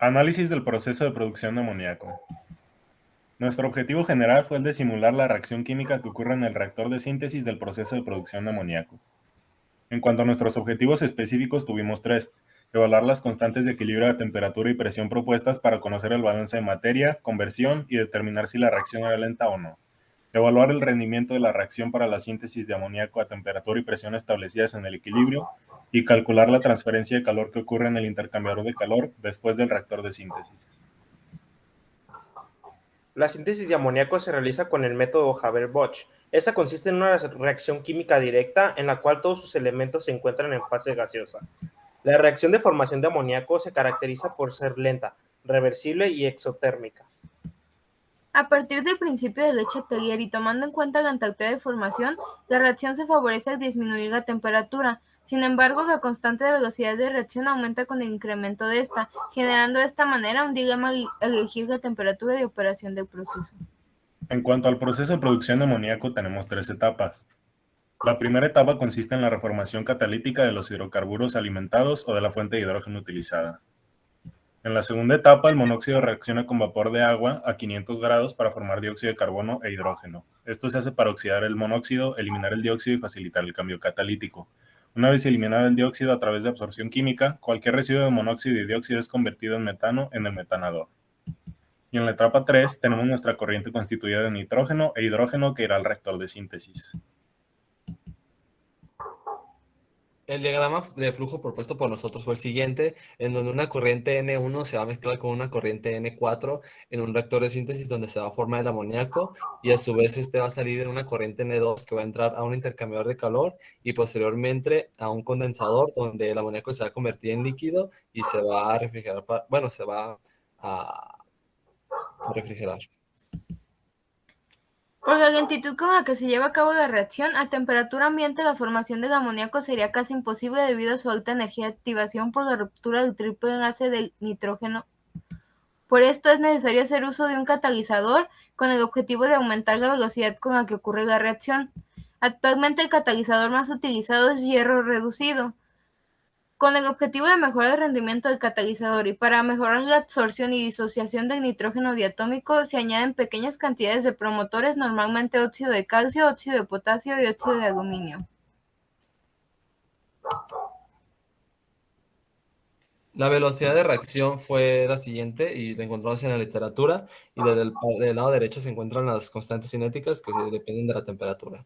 Análisis del proceso de producción de amoníaco. Nuestro objetivo general fue el de simular la reacción química que ocurre en el reactor de síntesis del proceso de producción de amoníaco. En cuanto a nuestros objetivos específicos, tuvimos tres: evaluar las constantes de equilibrio de temperatura y presión propuestas para conocer el balance de materia, conversión y determinar si la reacción era lenta o no; evaluar el rendimiento de la reacción para la síntesis de amoníaco a temperatura y presión establecidas en el equilibrio; y calcular la transferencia de calor que ocurre en el intercambiador de calor después del reactor de síntesis. La síntesis de amoníaco se realiza con el método Haber-Bosch. Esta consiste en una reacción química directa en la cual todos sus elementos se encuentran en fase gaseosa. La reacción de formación de amoníaco se caracteriza por ser lenta, reversible y exotérmica. A partir del principio de Leche-Tellier y tomando en cuenta la entalpía de formación, la reacción se favorece al disminuir la temperatura. Sin embargo, la constante de velocidad de reacción aumenta con el incremento de esta, generando de esta manera un dilema al elegir la temperatura de operación del proceso. En cuanto al proceso de producción de amoníaco, tenemos tres etapas. La primera etapa consiste en la reformación catalítica de los hidrocarburos alimentados o de la fuente de hidrógeno utilizada. En la segunda etapa, el monóxido reacciona con vapor de agua a 500 grados para formar dióxido de carbono e hidrógeno. Esto se hace para oxidar el monóxido, eliminar el dióxido y facilitar el cambio catalítico. Una vez eliminado el dióxido a través de absorción química, cualquier residuo de monóxido y dióxido es convertido en metano en el metanador. Y en la etapa 3 tenemos nuestra corriente constituida de nitrógeno e hidrógeno que irá al reactor de síntesis. El diagrama de flujo propuesto por nosotros fue el siguiente, en donde una corriente N1 se va a mezclar con una corriente N4 en un reactor de síntesis donde se va a formar el amoníaco, y a su vez este va a salir en una corriente N2 que va a entrar a un intercambiador de calor y posteriormente a un condensador donde el amoníaco se va a convertir en líquido y se va a refrigerar, se va a refrigerar. Por la lentitud con la que se lleva a cabo la reacción, a temperatura ambiente la formación del amoníaco sería casi imposible debido a su alta energía de activación por la ruptura del triple enlace del nitrógeno. Por esto es necesario hacer uso de un catalizador con el objetivo de aumentar la velocidad con la que ocurre la reacción. Actualmente el catalizador más utilizado es hierro reducido, con el objetivo de mejorar el rendimiento del catalizador y para mejorar la absorción y disociación del nitrógeno diatómico se añaden pequeñas cantidades de promotores, normalmente óxido de calcio, óxido de potasio y óxido de aluminio. La velocidad de reacción fue la siguiente y la encontramos en la literatura, y del lado derecho se encuentran las constantes cinéticas que dependen de la temperatura.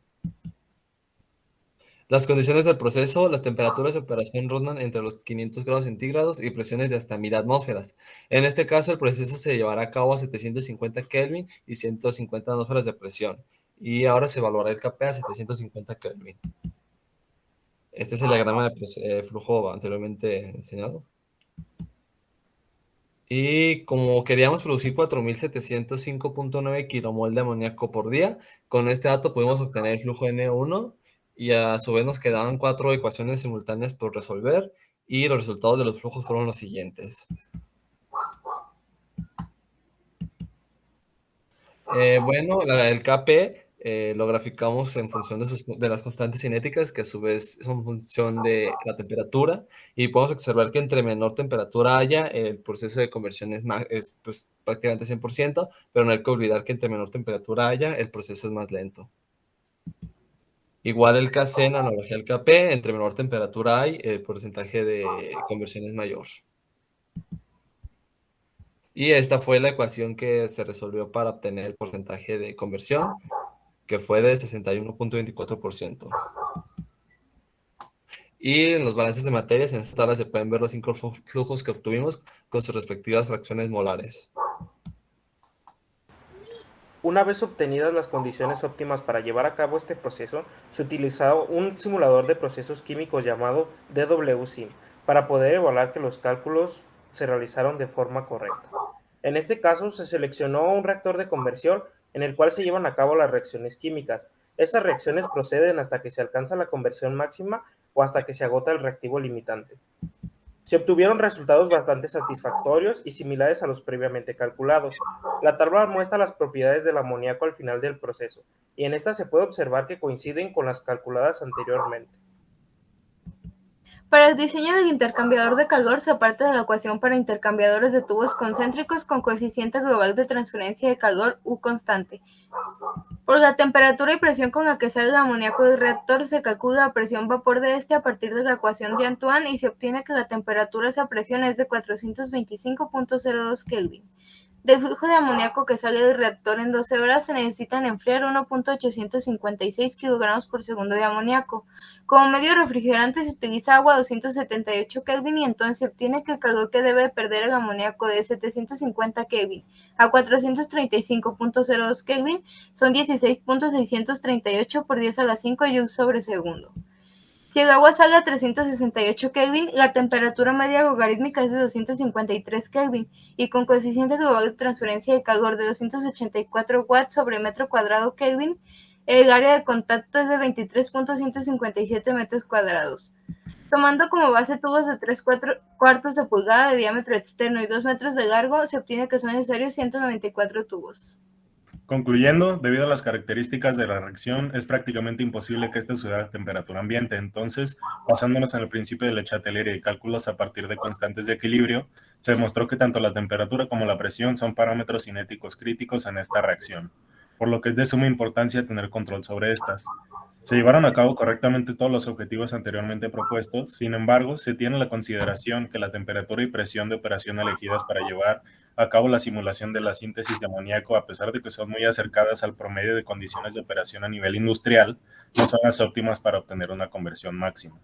Las condiciones del proceso: las temperaturas de operación rondan entre los 500 grados centígrados y presiones de hasta 1000 atmósferas. En este caso, el proceso se llevará a cabo a 750 Kelvin y 150 atmósferas de presión. Y ahora se evaluará el Kp a 750 Kelvin. Este es el diagrama de flujo anteriormente enseñado. Y como queríamos producir 4705.9 kilomol de amoníaco por día, con este dato pudimos obtener el flujo N1 y a su vez nos quedaban 4 ecuaciones simultáneas por resolver y los resultados de los flujos fueron los siguientes. El Kp lo graficamos en función de las constantes cinéticas, que a su vez son función de la temperatura, y podemos observar que entre menor temperatura haya, el proceso de conversión es pues, prácticamente 100%, pero no hay que olvidar que entre menor temperatura haya, el proceso es más lento. Igual el Kc en analogía al Kp, entre menor temperatura hay, el porcentaje de conversión es mayor. Y esta fue la ecuación que se resolvió para obtener el porcentaje de conversión, que fue de 61.24%. Y en los balances de materias, en esta tabla se pueden ver los 5 flujos que obtuvimos con sus respectivas fracciones molares. Una vez obtenidas las condiciones óptimas para llevar a cabo este proceso, se utilizaba un simulador de procesos químicos llamado DWSIM para poder evaluar que los cálculos se realizaron de forma correcta. En este caso, se seleccionó un reactor de conversión en el cual se llevan a cabo las reacciones químicas. Estas reacciones proceden hasta que se alcanza la conversión máxima o hasta que se agota el reactivo limitante. Se obtuvieron resultados bastante satisfactorios y similares a los previamente calculados. La tabla muestra las propiedades del amoníaco al final del proceso, y en esta se puede observar que coinciden con las calculadas anteriormente. Para el diseño del intercambiador de calor se parte de la ecuación para intercambiadores de tubos concéntricos con coeficiente global de transferencia de calor U constante. Por la temperatura y presión con la que sale el amoníaco del reactor, se calcula la presión vapor de este a partir de la ecuación de Antoine y se obtiene que la temperatura a esa presión es de 425.02 Kelvin. Del flujo de amoníaco que sale del reactor en 12 horas se necesitan enfriar 1.856 kg por segundo de amoníaco. Como medio refrigerante se utiliza agua a 278 Kelvin y entonces se obtiene que el calor que debe perder el amoníaco de 750 Kelvin a 435.02 Kelvin son 16.638 por 10 a la 5 joules sobre segundo. Si el agua sale a 368 Kelvin, la temperatura media logarítmica es de 253 Kelvin y con coeficiente global de transferencia de calor de 284 watts sobre metro cuadrado Kelvin, el área de contacto es de 23.157 metros cuadrados. Tomando como base tubos de 3/4 de pulgada de diámetro externo y 2 metros de largo, se obtiene que son necesarios 194 tubos. Concluyendo, debido a las características de la reacción, es prácticamente imposible que esta suceda a temperatura ambiente. Entonces, basándonos en el principio de Le Chatelier y cálculos a partir de constantes de equilibrio, se demostró que tanto la temperatura como la presión son parámetros cinéticos críticos en esta reacción, por lo que es de suma importancia tener control sobre estas. Se llevaron a cabo correctamente todos los objetivos anteriormente propuestos, sin embargo, se tiene la consideración que la temperatura y presión de operación elegidas para llevar a cabo la simulación de la síntesis de amoníaco, a pesar de que son muy acercadas al promedio de condiciones de operación a nivel industrial, no son las óptimas para obtener una conversión máxima.